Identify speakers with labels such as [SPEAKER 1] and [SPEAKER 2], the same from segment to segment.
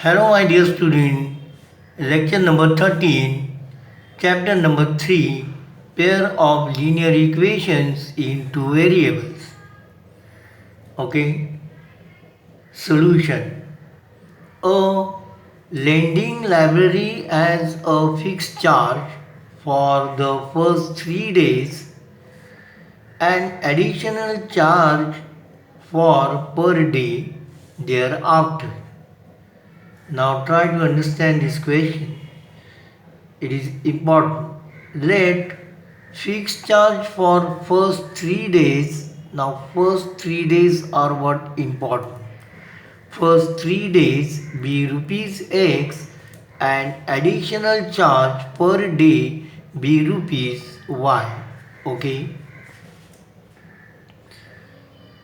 [SPEAKER 1] Hello, my dear student. Lecture number 13, chapter number 3, pair of linear equations in two variables. Okay, solution. A lending library has a fixed charge for the first 3 days and additional charge for per day thereafter. Now try to understand this question. It is important. Let fixed charge for first 3 days. Now first 3 days are what important. First 3 days be rupees X and additional charge per day be rupees Y. Okay.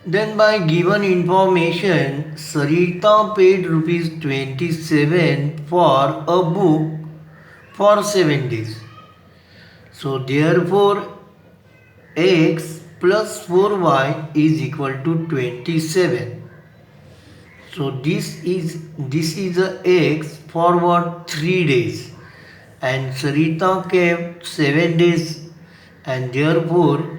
[SPEAKER 1] Then by given information, Sarita paid rupees 27 for a book for 7 days. So therefore x plus 4y is equal to 27. So this is a x for what 3 days and Sarita kept 7 days and therefore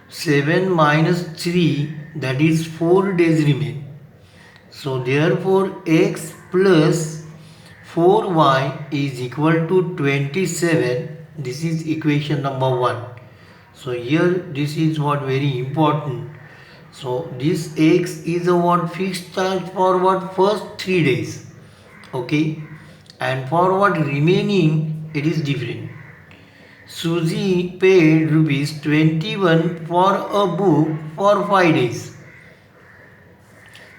[SPEAKER 1] 7 minus 3 that is 4 days remain. So therefore x plus 4y is equal to 27. This is equation number 1. So here this is what very important. So this x is a what fixed charge for what first 3 days. Okay. And for what remaining it is different. Suzy paid rupees 21 for a book for 5 days.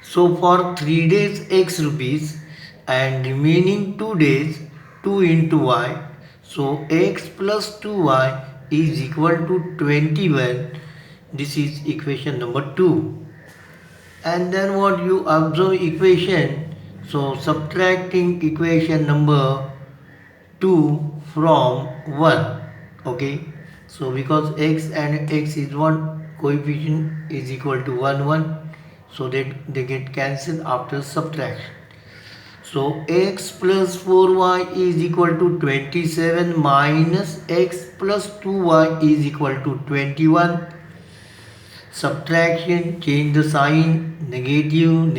[SPEAKER 1] So for 3 days x rupees and remaining 2 days 2 into y. So x plus 2y is equal to 21. This is equation number 2. And then what you observe equation. So subtracting equation number 2 from 1. Okay. So because x and x is one coefficient is equal to 1. So that they get cancelled after subtraction. So x plus 4y is equal to 27 minus x plus 2y is equal to 21. Subtraction, change the sign, negative,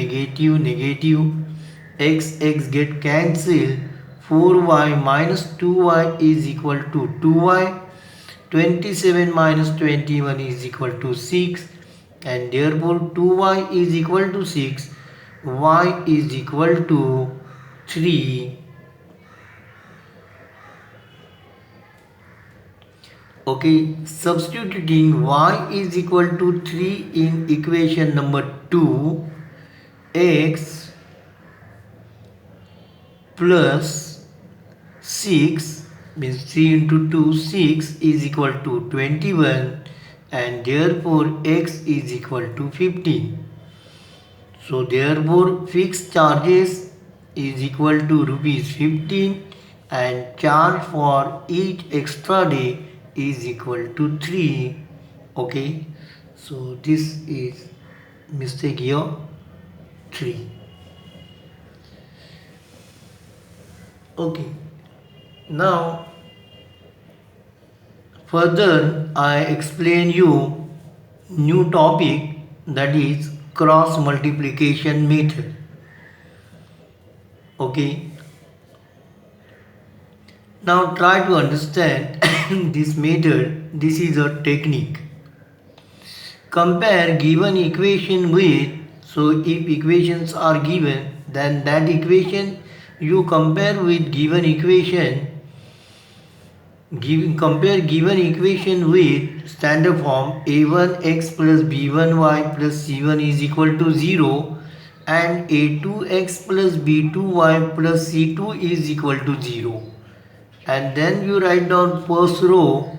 [SPEAKER 1] x get cancelled, 4y minus 2y is equal to 2y, 27 minus 21 is equal to 6 and therefore 2y is equal to 6, y is equal to 3. Okay, substituting y is equal to 3 in equation number 2, x plus 6 means 3 into 2, 6 is equal to 21 and therefore x is equal to 15. So therefore fixed charges is equal to rupees 15 and charge for each extra day is equal to 3. Okay, so this is mistake here 3. Okay, now further I explain you new topic, that is cross multiplication method. Okay, now try to understand this method. This is a technique. Compare given equation with, so if equations are given, then that equation you compare with given equation. Compare given equation with standard form a1x plus b1y plus c1 is equal to 0 and a2x plus b2y plus c2 is equal to 0. And then you write down first row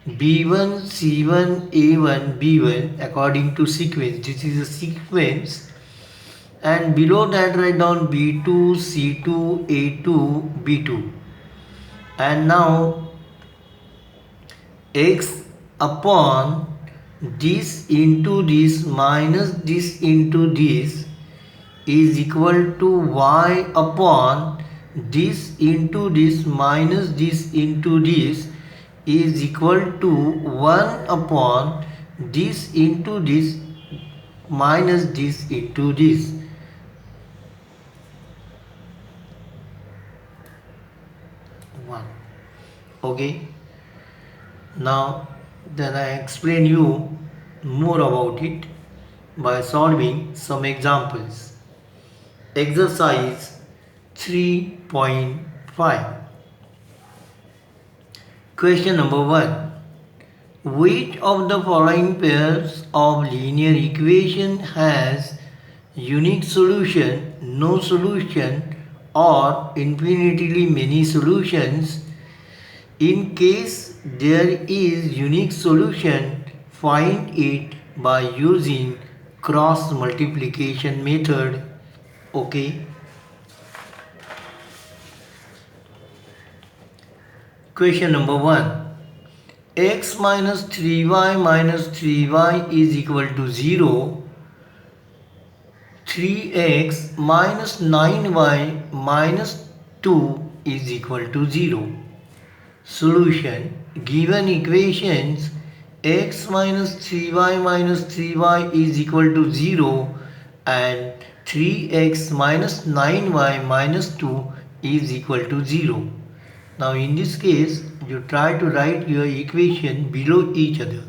[SPEAKER 1] b1 c1 a1 b1 according to sequence. This is a sequence. And below that write down b2 c2 a2 b2. And now x upon this into this minus this into this is equal to y upon this into this minus this into this is equal to 1 upon this into this minus this into this. 1. Okay. Now then I explain you more about it by solving some examples. Exercise 3.5. Question number 1. Which of the following pairs of linear equation has unique solution, no solution, or infinitely many solutions? In case there is unique solution, find it by using cross multiplication method. Okay. Question number 1. X minus 3y minus 3y is equal to 0. 3x minus 9y minus 2 is equal to 0. Solution. Given equations x minus 3y minus 3y is equal to 0 and 3x minus 9y minus 2 is equal to 0. Now in this case you try to write your equation below each other.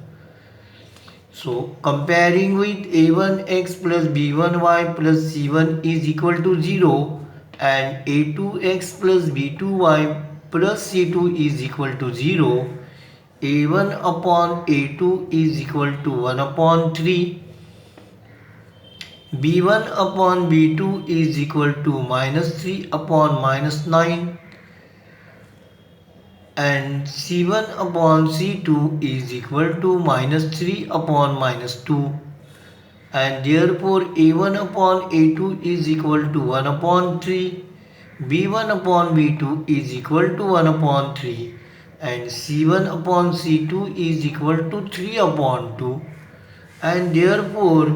[SPEAKER 1] So comparing with a1x plus b1y plus c1 is equal to 0 and a2x plus b2y plus c2 is equal to 0, a1 upon a2 is equal to 1 upon 3, b1 upon b2 is equal to minus 3 upon minus 9, and c1 upon c2 is equal to minus 3 upon minus 2, and therefore a1 upon a2 is equal to 1 upon 3, b1 upon b2 is equal to 1 upon 3, and c1 upon c2 is equal to 3 upon 2, and therefore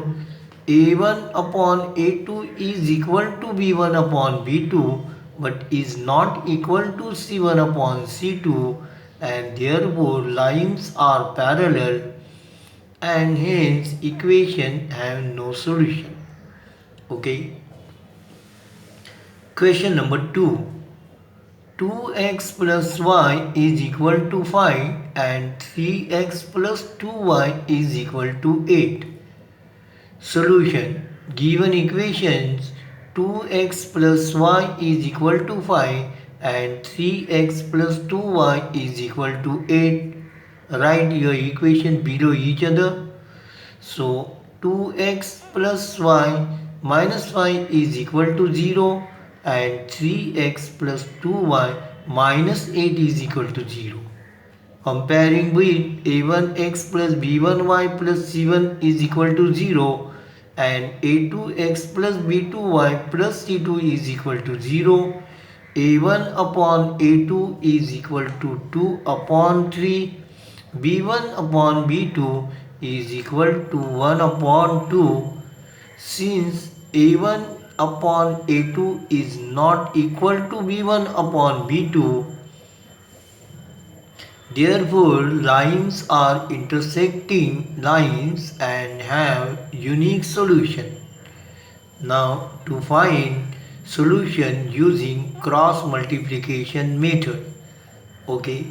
[SPEAKER 1] a1 upon a2 is equal to b1 upon b2 but is not equal to c1 upon c2, and therefore lines are parallel and hence equation have no solution. Okay. Question number 2. 2x plus y is equal to 5 and 3x plus 2y is equal to 8. Solution. Given equations 2x plus y is equal to 5 and 3x plus 2y is equal to 8. Write your equation below each other. So 2x plus y minus 5 is equal to 0 and 3x plus 2y minus 8 is equal to 0. Comparing with a1x plus b1y plus c1 is equal to 0 and a2x plus b2y plus c2 is equal to 0, a1 upon a2 is equal to 2 upon 3, b1 upon b2 is equal to 1 upon 2. Since a1 upon a2 is not equal to b1 upon b2, therefore lines are intersecting lines and have unique solution. Now to find solution using cross multiplication method. Okay.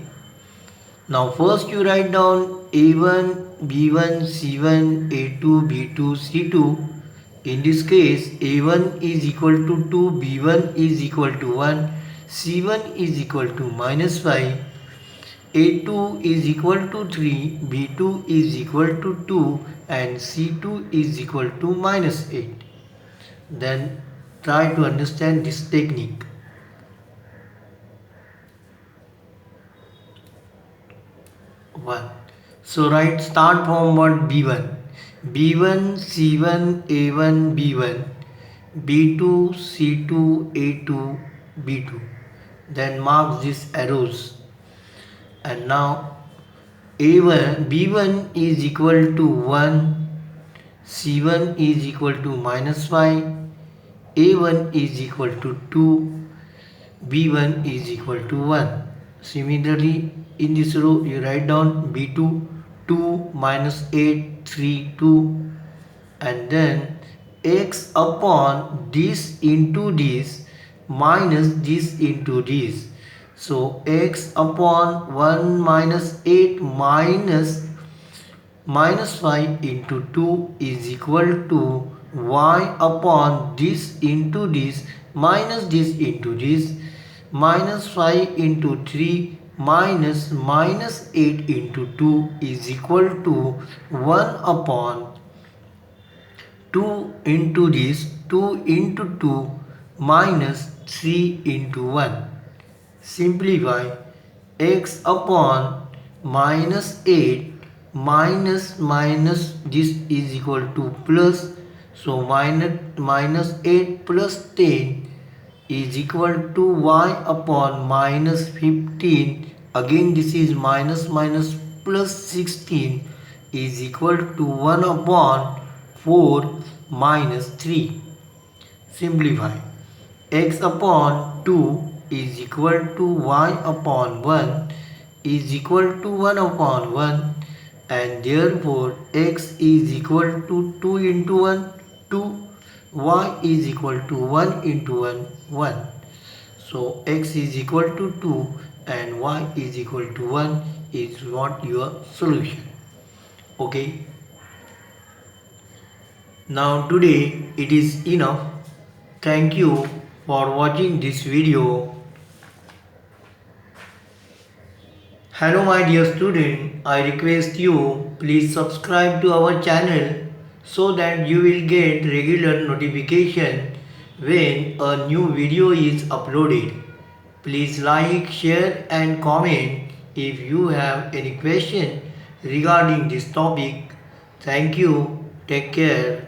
[SPEAKER 1] Now first you write down a1, b1, c1, a2, b2, c2. In this case a1 is equal to 2, b1 is equal to 1, c1 is equal to minus 5, a2 is equal to 3, b2 is equal to 2 and c2 is equal to minus 8. Then try to understand this technique. 1. So write start from what b1. b1 c1 a1 b1 b2 c2 a2 b2. Then mark these arrows. And now a1 b1 is equal to 1, c1 is equal to minus 5, a1 is equal to 2, b1 is equal to 1. Similarly, in this row you write down b2, 2 minus 8, 3, 2, and then x upon this into this minus this into this. So x upon 1 minus 8 minus 5 into 2 is equal to y upon this into this into this minus 5 into 3 minus 8 into 2 is equal to 1 upon 2 into this 2 into 2 minus 3 into 1. Simplify x upon minus 8 minus this is equal to plus, so minus 8 plus 10 is equal to y upon minus 15, again this is minus plus 16 is equal to 1 upon 4 minus 3. Simplify x upon 2 is equal to y upon 1 is equal to 1 upon 1, and therefore x is equal to 2 into 1 2, y is equal to 1 into 1 1. So x is equal to 2 and y is equal to 1 is what your solution. Okay. Now today it is enough. Thank you for watching this video. Hello my dear student, I request you please subscribe to our channel so that you will get regular notification when a new video is uploaded. Please like, share and comment if you have any question regarding this topic. Thank you. Take care.